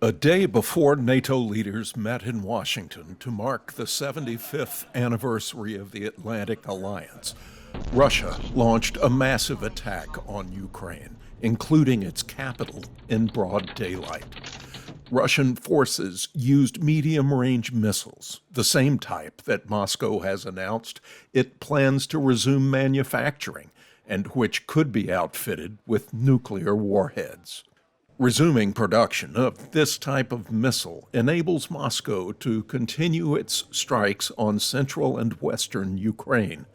A day before NATO leaders met in Washington to mark the 75th anniversary of the Atlantic Alliance, Russia launched a massive attack on Ukraine, including its capital, in broad daylight. Russian forces used medium-range missiles, the same type that Moscow has announced it plans to resume manufacturing, and which could be outfitted with nuclear warheads. Resuming production of this type of missile enables Moscow to continue its strikes on central and western Ukraine.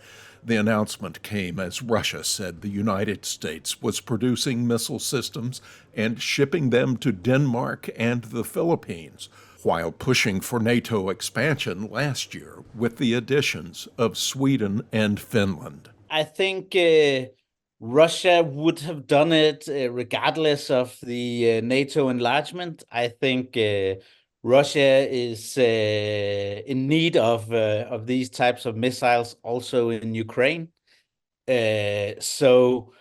The announcement came as Russia said the United States was producing missile systems and shipping them to Denmark and the Philippines, while pushing for NATO expansion last year with the additions of Sweden and Finland. I think Russia would have done it regardless of the NATO enlargement. I think Russia is in need of these types of missiles also in Ukraine. So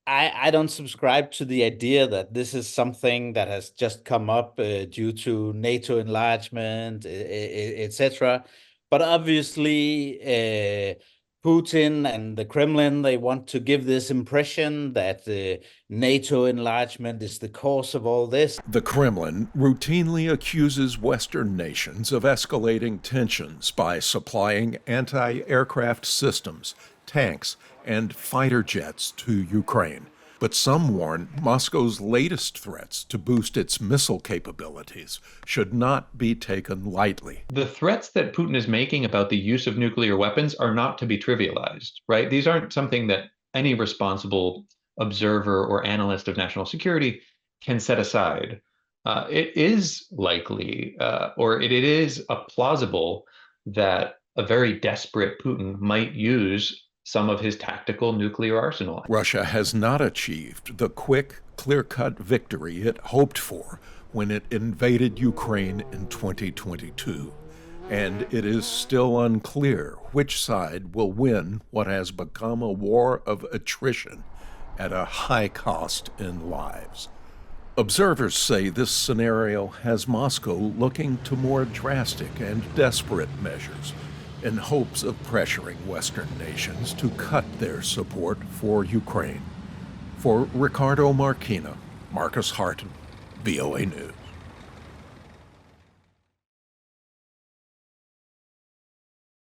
I don't subscribe to the idea that this is something that has just come up due to NATO enlargement, etc. But obviously, Putin and the Kremlin, they want to give this impression that NATO enlargement is the cause of all this. The Kremlin routinely accuses Western nations of escalating tensions by supplying anti-aircraft systems, tanks, and fighter jets to Ukraine. But some warn Moscow's latest threats to boost its missile capabilities should not be taken lightly. The threats that Putin is making about the use of nuclear weapons are not to be trivialized, right? These aren't something that any responsible observer or analyst of national security can set aside. It is likely, or it is plausible that a very desperate Putin might use some of his tactical nuclear arsenal. Russia has not achieved the quick, clear-cut victory it hoped for when it invaded Ukraine in 2022. And it is still unclear which side will win what has become a war of attrition at a high cost in lives. Observers say this scenario has Moscow looking to more drastic and desperate measures in hopes of pressuring Western nations to cut their support for Ukraine. For Ricardo Marquina, Marcus Harton, VOA News.